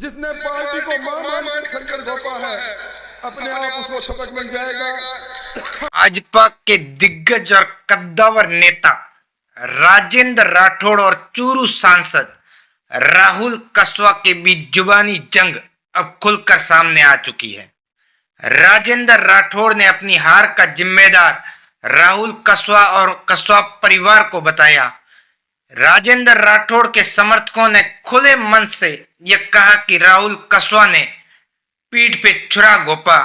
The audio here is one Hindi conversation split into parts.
जिसने पार्टी को मार मार कर खंजर घोंपा है, अपने आप उसको सबक मिल जाएगा। भाजपा के दिग्गज और कद्दावर नेता राजेंद्र राठौड़ और चूरू सांसद राहुल कसवा के बीच जुबानी जंग अब खुलकर सामने आ चुकी है। राजेंद्र राठौड़ ने अपनी हार का जिम्मेदार राहुल कसवा और कसवा परिवार को बताया। राजेंद्र राठौड़ के समर्थकों ने खुले मन से यह कहा कि राहुल कसवा ने पीठ पे छुरा घोंपा।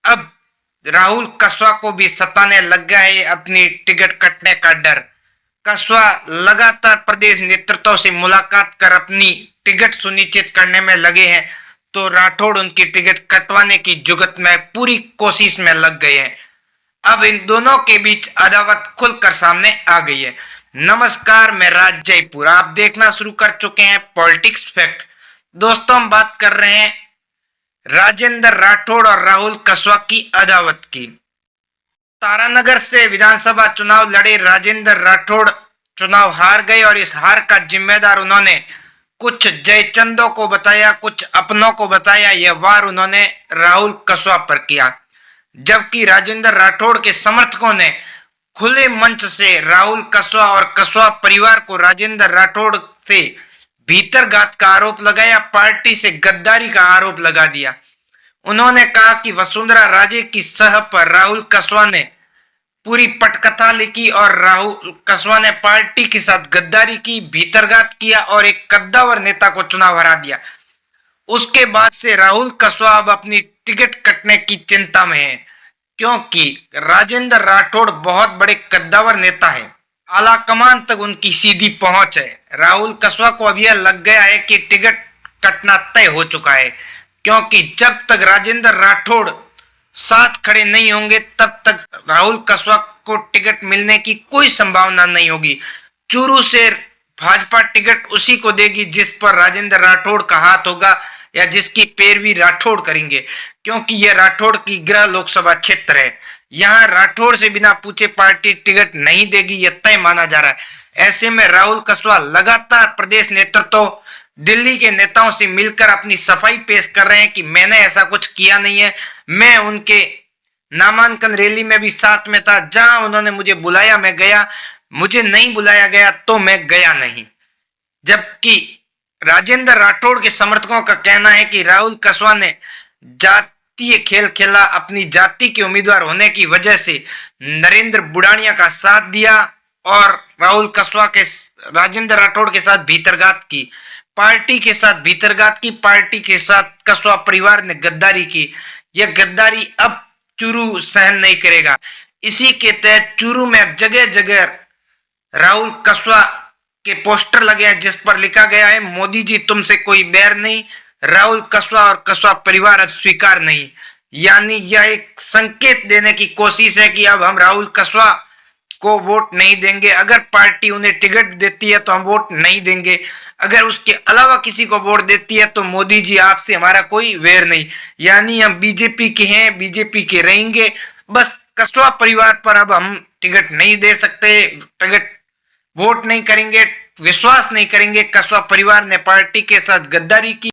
अब राहुल कसवा को भी सताने लग गया है अपनी टिकट कटने का डर। कसवा लगातार प्रदेश नेतृत्व से मुलाकात कर अपनी टिकट सुनिश्चित करने में लगे हैं, तो राठौड़ उनकी टिकट कटवाने की जुगत में पूरी कोशिश में लग गए हैं। अब इन दोनों के बीच अदावत खुलकर सामने आ गई है। नमस्कार, मैं राज जयपुर, आप देखना शुरू कर चुके हैं पॉलिटिक्स फैक्ट। दोस्तों, हम बात कर रहे हैं राजेंद्र राठौड़ और राहुल कसवा की अदावत की। तारानगर से विधानसभा चुनाव लड़े राजेंद्र राठौड़ चुनाव हार गए और इस हार का जिम्मेदार उन्होंने कुछ जयचंदों को बताया, कुछ अपनों को बताया। यह वार उन्होंने राहुल कसवा पर किया, जबकि राजेंद्र राठौड़ के समर्थकों ने खुले मंच से राहुल कसवा और कसवा परिवार को राजेंद्र राठौड़ से भीतरघात का आरोप लगाया, पार्टी से गद्दारी का आरोप लगा दिया। उन्होंने कहा कि वसुंधरा राजे की सह पर राहुल कसवा ने पूरी पटकथा लिखी और राहुल कसवा ने पार्टी के साथ गद्दारी की, भीतरघात किया और एक कद्दावर नेता को चुनाव हरा दिया। उसके बाद से राहुल कसवा अब अपनी टिकट कटने की चिंता में है, क्योंकि राजेंद्र राठौड़ बहुत बड़े कद्दावर नेता है। आला कमान तक उनकी सीधी पहुंच है। राहुल कसवा को अब यह लग गया है कि टिकट कटना तय हो चुका है, क्योंकि जब तक राजेंद्र राठौड़ साथ खड़े नहीं होंगे तब तक राहुल कसवा को टिकट मिलने की कोई संभावना नहीं होगी। चूरू से भाजपा टिकट उसी को देगी जिस पर राजेंद्र राठौड़ का हाथ होगा या जिसकी पैरवी राठौड़ करेंगे, क्योंकि यह राठौड़ की गृह लोकसभा क्षेत्र है। यहाँ राठौड़ से बिना पूछे पार्टी टिकट नहीं देगी, यह तय माना जा रहा है। ऐसे में राहुल कसवा लगातार प्रदेश नेतृत्व दिल्ली के नेताओं से मिलकर अपनी सफाई पेश कर रहे हैं कि मैंने ऐसा कुछ किया नहीं है। मैं उनके नामांकन रैली में भी साथ में था, जहां उन्होंने मुझे बुलाया मैं गया, मुझे नहीं बुलाया गया तो मैं गया नहीं। जबकि राजेंद्र राठौड़ के समर्थकों का कहना है कि राहुल कसवा ने जातीय खेल खेला, अपनी जाति के उम्मीदवार होने की वजह से नरेंद्र बुढ़ानिया का साथ दिया और राहुल कसवा के राजेंद्र राठौड़ के साथ भीतरघात की, पार्टी के साथ भीतरघात की, पार्टी के साथ कसवा परिवार ने गद्दारी की। यह गद्दारी अब चूरू सहन नहीं करेगा। इसी के तहत चूरू में अब जगह जगह राहुल कसवा के पोस्टर लगे हैं जिस पर लिखा गया है, मोदी जी तुमसे कोई बैर नहीं, राहुल कसवा और कसवा परिवार अब स्वीकार नहीं। यानी यह एक संकेत देने की कोशिश है कि अब हम राहुल कसवा को वोट नहीं देंगे। अगर पार्टी उन्हें टिकट देती है तो हम वोट नहीं देंगे, अगर उसके अलावा किसी को वोट देती है तो मोदी जी आपसे हमारा कोई वैर नहीं। यानी हम बीजेपी के हैं, बीजेपी के रहेंगे, बस कसवा परिवार पर अब हम टिकट नहीं दे सकते, टिकट वोट नहीं करेंगे, विश्वास नहीं करेंगे। कसवा परिवार ने पार्टी के साथ गद्दारी की।